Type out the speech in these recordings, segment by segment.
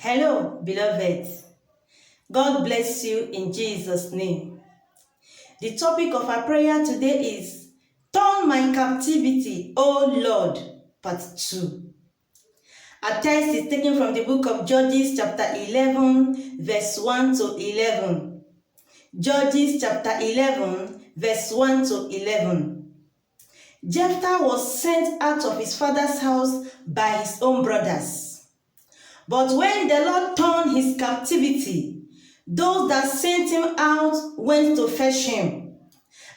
Hello, beloved. God bless you in Jesus' name. The topic of our prayer today is Turn My Captivity, O Lord, Part 2. Our text is taken from the book of Judges chapter 11, verse 1 to 11. Judges chapter 11, verse 1 to 11. Jephthah was sent out of his father's house by his own brothers. But when the Lord turned his captivity, those that sent him out went to fetch him.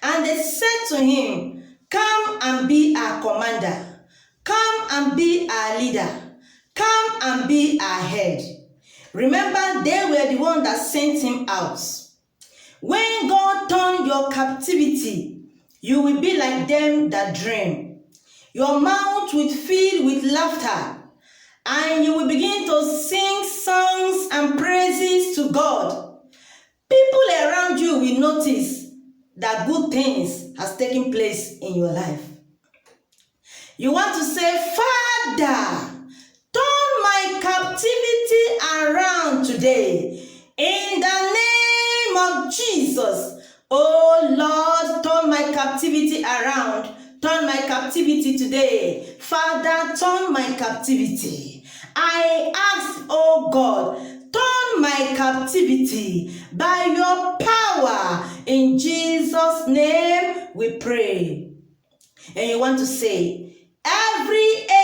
And they said to him, Come and be our commander. Come and be our leader. Come and be our head. Remember, they were the ones that sent him out. When God turned your captivity, you will be like them that dream. Your mouth will fill with laughter, and you will begin to sing songs and praises to God. People around you will notice that good things has taken place in your life. You want to say, Father, turn my captivity around today. In the name of Jesus. Oh Lord, turn my captivity around. Turn my captivity today. Father, turn my captivity. I ask, oh God, turn my captivity by your power. In Jesus' name we pray. And you want to say, every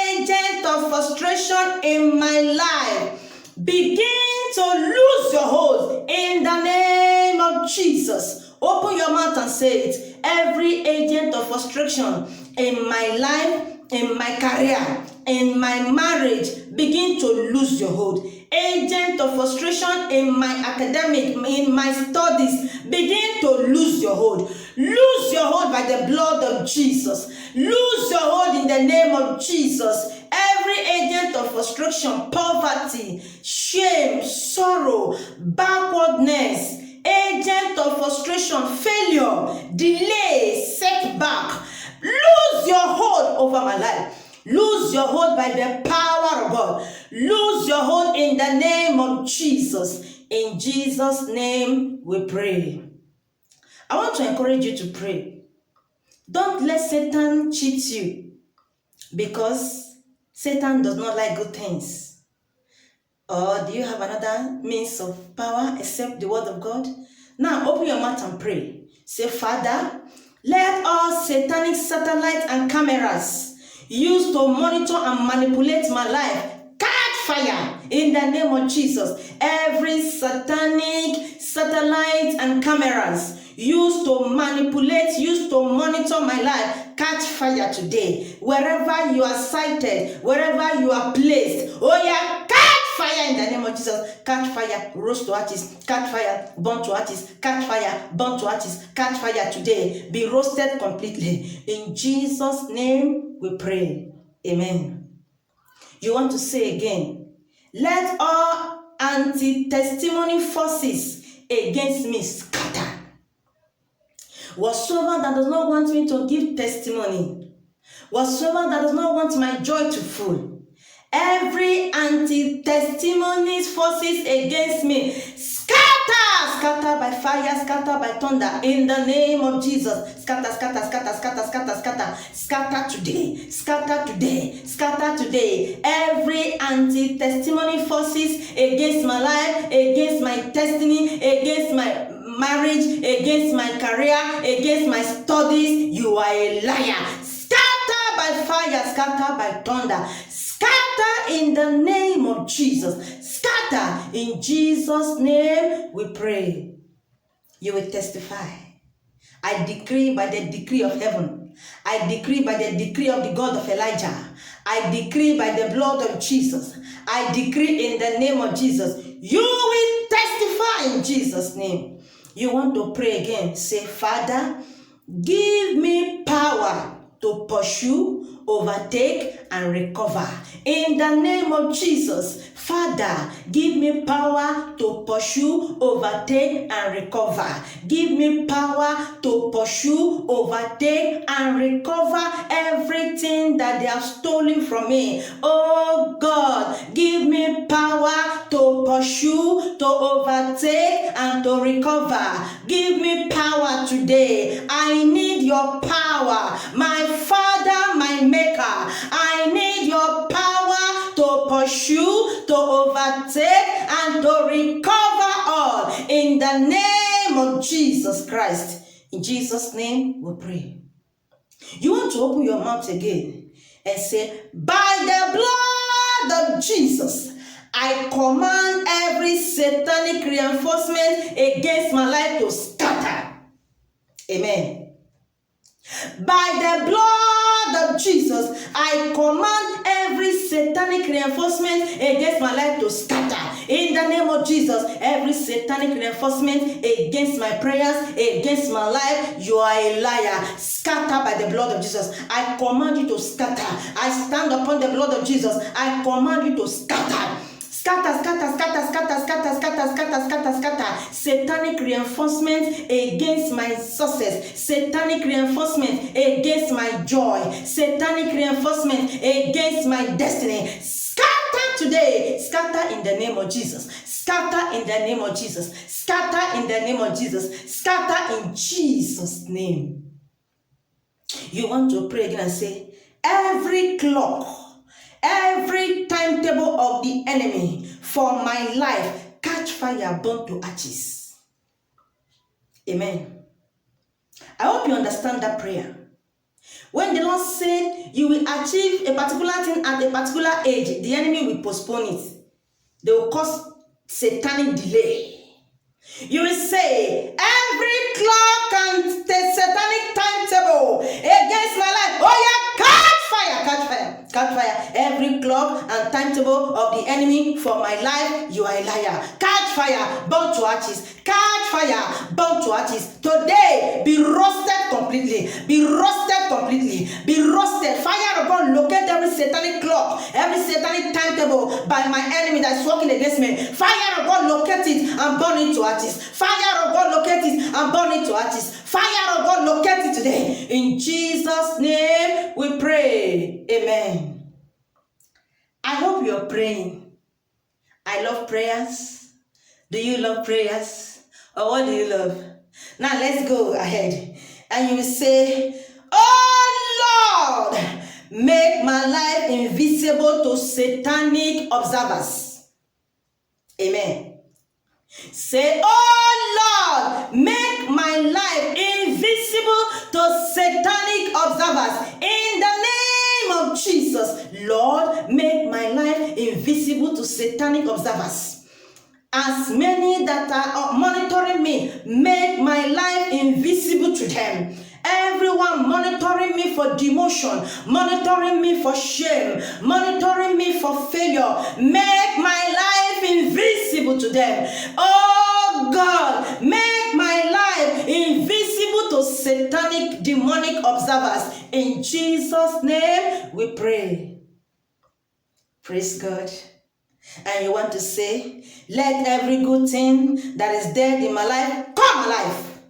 agent of frustration in my life, begin to lose your hold in the name of Jesus. Open your mouth and say it. Every agent of frustration in my life, in my career, in my marriage, begin to lose your hold. Agent of frustration in my academic, in my studies, begin to lose your hold. Lose your hold by the blood of Jesus. Lose your hold in the name of Jesus. Every agent of frustration, poverty, shame, sorrow, backwardness, agent of frustration, failure, delay, setback, lose your hold over my life. Lose your hold by the power of God. Lose your hold in the name of Jesus. In Jesus' name we pray. I want to encourage you to pray. Don't let Satan cheat you, because Satan does not like good things. Or do you have another means of power except the word of God? Now open your mouth and pray. Say, Father, let all satanic satellites and cameras used to monitor and manipulate my life catch fire in the name of Jesus. Every satanic satellite and cameras used to manipulate, used to monitor my life, catch fire today. Wherever you are sighted, wherever you are placed, oh yeah, catch fire in the name of Jesus. Catch fire, roast to ashes, catch fire, burn to ashes, catch fire, burn to ashes, catch fire today. Be roasted completely. In Jesus' name we pray. Amen. You want to say again, let all anti-testimony forces against me scatter. Whatsoever that does not want me to give testimony, whatsoever that does not want my joy to full, every anti-testimony forces against me, scatter, scatter by fire, scatter by thunder, in the name of Jesus. Scatter, scatter, scatter, scatter, scatter, scatter, scatter today, scatter today, scatter today. Every anti-testimony forces against my life, against my destiny, against my marriage, against my career, against my studies, you are a liar. Scatter by fire, scatter by thunder, scatter in the name of Jesus. Scatter in Jesus' name we pray. You will testify. I decree by the decree of heaven. I decree by the decree of the God of Elijah. I decree by the blood of Jesus. I decree in the name of Jesus. You will testify in Jesus' name. You want to pray again. Say, Father, give me power to pursue, overtake, and recover. In the name of Jesus, Father, give me power to pursue, overtake, and recover. Give me power to pursue, overtake, and recover everything that they have stolen from me. Oh God, give me power to pursue, to overtake, and to recover. Give me power today. I need your power. My Father, my Maker, I need your power to pursue, to overtake, and to recover all. In the name of Jesus Christ. In Jesus' name we pray. You want to open your mouth again and say, by the blood of Jesus, I command every satanic reinforcement against my life to scatter. Amen. By the blood of Jesus, I command every satanic reinforcement against my life to scatter. In the name of Jesus, every satanic reinforcement against my prayers, against my life, you are a liar. Scatter by the blood of Jesus. I command you to scatter. I stand upon the blood of Jesus. I command you to scatter. Scatter, scatter, scatter, scatter, scatter, scatter, scatter, scatter, scatter. Satanic reinforcement against my success. Satanic reinforcement against my joy. Satanic reinforcement against my destiny. Scatter today. Scatter in the name of Jesus. Scatter in the name of Jesus. Scatter in the name of Jesus. Scatter in Jesus' name. You want to pray again and say, every clock, every timetable of the enemy for my life, catch fire, burn to ashes. Amen. I hope you understand that prayer. When the Lord said you will achieve a particular thing at a particular age, the enemy will postpone it. They will cause satanic delay. You will say, every clock and the satanic timetable against my life, oh yeah, catch fire, catch fire, catch fire. Every clock and timetable of the enemy for my life, you are a liar. Catch fire, burn to ashes. Catch fire, burn to ashes. Today, be roasted completely. Be roasted completely. Be roasted. Fire of God, locate every satanic clock, every satanic timetable by my enemy that is working against me. Fire of God, locate it and burn it to ashes. Fire of God, locate it and burn it to ashes. Fire of God, locate it today. In Jesus' name, we pray. Amen. I hope you're praying. I love prayers. Do you love prayers? Or what do you love? Now let's go ahead. And you will say, oh Lord, make my life invisible to satanic observers. Amen. Say, oh Lord, make my life invisible to satanic observers. In the name of Jesus, Lord, make my life invisible to satanic observers. As many that are monitoring me, make my life invisible to them. Everyone monitoring me for demotion, monitoring me for shame, monitoring me for failure, make my life invisible to them. Oh God, make my life invisible to satanic, demonic observers. In Jesus' name we pray. Praise God. And you want to say, let every good thing that is dead in my life come alive.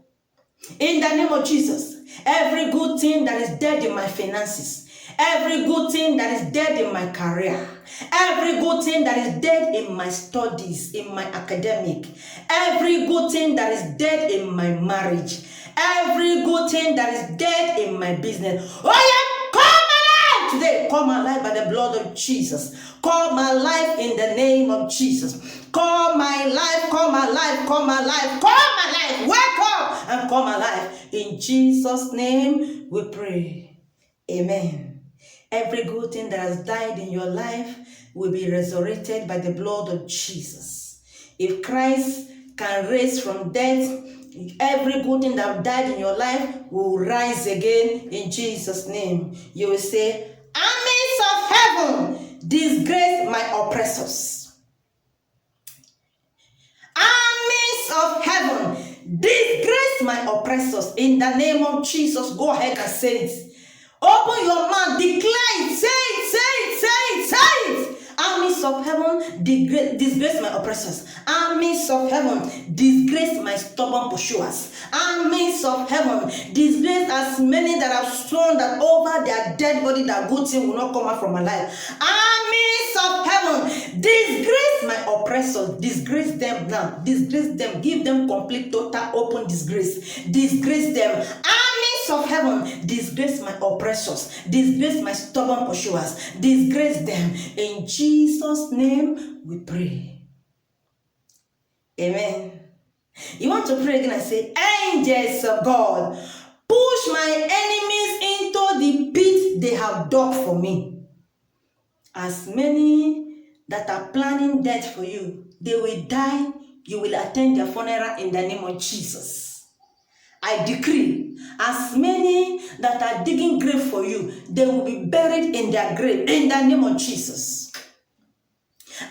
In the name of Jesus, every good thing that is dead in my finances, every good thing that is dead in my career, every good thing that is dead in my studies, in my academic, every good thing that is dead in my marriage, every good thing that is dead in my business, oh yeah, come alive today. Come alive by the blood of Jesus. Come alive in the name of Jesus. Come alive, come alive, come alive, come alive. Wake up and come alive. In Jesus' name we pray. Amen. Every good thing that has died in your life will be resurrected by the blood of Jesus. If Christ can raise from death, every good thing that died in your life will rise again in Jesus' name. You will say, armies of heaven, disgrace my oppressors. Armies of heaven, disgrace my oppressors. In the name of Jesus, go ahead and say it. Open your mouth, declare it, say it, say it, say it, say it. Armies of heaven, disgrace my oppressors. Armies of heaven, disgrace my stubborn pursuers. Armies of heaven, disgrace as many that have sworn that over their dead body that good thing will not come out from my life. Armies of heaven, disgrace my oppressors. oppressors, disgrace them now. Disgrace them. Give them complete, total, open disgrace. Disgrace them. Armies of heaven, disgrace my oppressors. Disgrace my stubborn pursuers. Disgrace them. In Jesus' name we pray. Amen. You want to pray again and say, angels of God, push my enemies into the pit they have dug for me. As many that are planning death for you, they will die. You will attend their funeral in the name of Jesus. I decree, as many that are digging grave for you, they will be buried in their grave in the name of Jesus.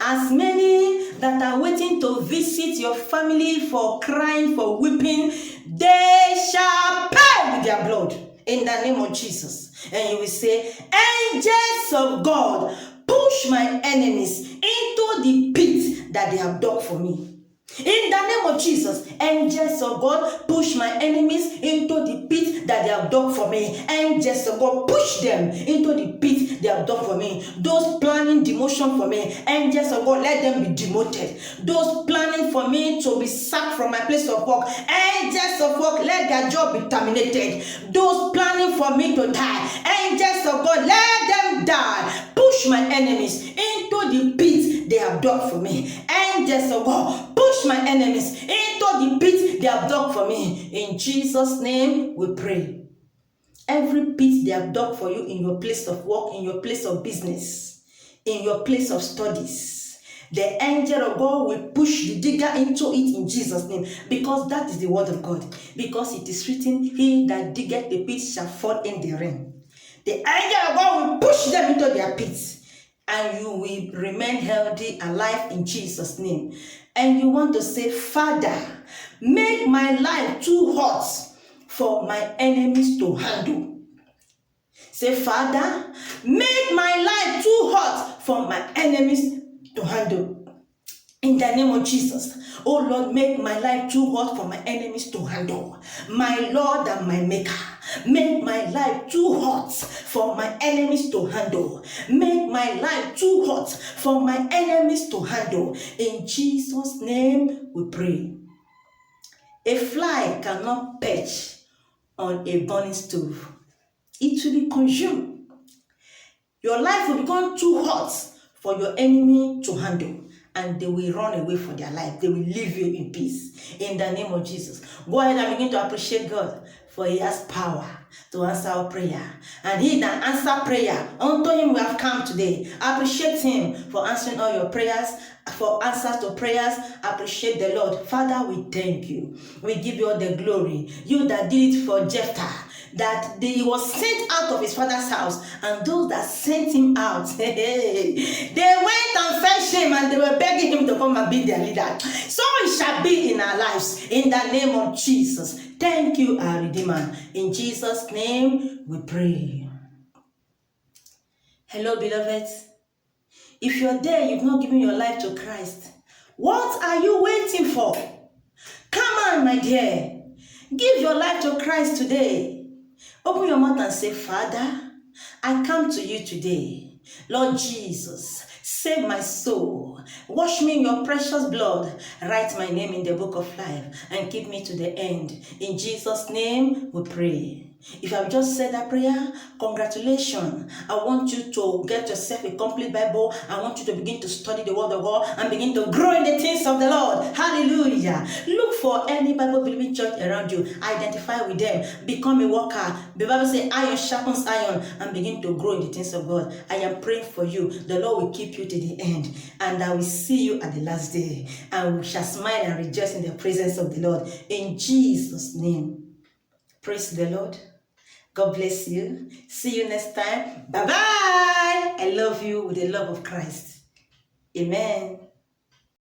As many that are waiting to visit your family for crying, for weeping, they shall pay with their blood in the name of Jesus. And you will say, angels of God, push my enemies into the pit that they have dug for me. In the name of Jesus, angels of God, push my enemies into the pit that they have dug for me. Angels of God, push them into the pit they have dug for me. Those planning demotion for me, angels of God, let them be demoted. Those planning for me to be sacked from my place of work, angels of work, let their job be terminated. Those planning for me to die, angels of God, let them die. Push my enemies into the pit they have dug for me. Angels of God, push my enemies into the pit they have dug for me. In Jesus' name we pray. Every pit they have dug for you in your place of work, in your place of business, in your place of studies, the angel of God will push the digger into it in Jesus' name, because that is the word of God. Because it is written, he that diggeth the pit shall fall in the rain. The angel of God will push them into their pits, and you will remain healthy, alive in Jesus' name. And you want to say, Father, make my life too hot for my enemies to handle. Say, Father, make my life too hot for my enemies to handle. In the name of Jesus. Oh Lord, make my life too hot for my enemies to handle. My Lord and my Maker, make my life too hot for my enemies to handle. Make my life too hot for my enemies to handle. In Jesus' name we pray. A fly cannot perch on a burning stove. It will be consumed. Your life will become too hot for your enemy to handle, and they will run away for their life. They will leave you in peace. In the name of Jesus. Go ahead and begin to appreciate God, for he has power to answer our prayer. And he that answer prayer, unto him we have come today. Appreciate him for answering all your prayers, for answers to prayers. Appreciate the Lord. Father, we thank you. We give you all the glory. You that did it for Jephthah, that he was sent out of his father's house, and those that sent him out, they went and fetched him, and they were begging him to come and be their leader. So it shall be in our lives, in the name of Jesus. Thank you, our Redeemer. In Jesus' name we pray. Hello, beloved. If you're there, you've not given your life to Christ, what are you waiting for? Come on, my dear. Give your life to Christ today. Open your mouth and say, Father, I come to you today. Lord Jesus, save my soul. Wash me in your precious blood. Write my name in the book of life and keep me to the end. In Jesus' name we pray. If you have just said that prayer, congratulations. I want you to get yourself a complete Bible. I want you to begin to study the word of God and begin to grow in the things of the Lord. Hallelujah. Look for any Bible-believing church around you. Identify with them. Become a worker. The Bible says iron sharpens iron, and begin to grow in the things of God. I am praying for you. The Lord will keep you to the end, and I will see you at the last day, and we shall smile and rejoice in the presence of the Lord. In Jesus' name. Praise the Lord. God bless you. See you next time. Bye-bye. I love you with the love of Christ. Amen.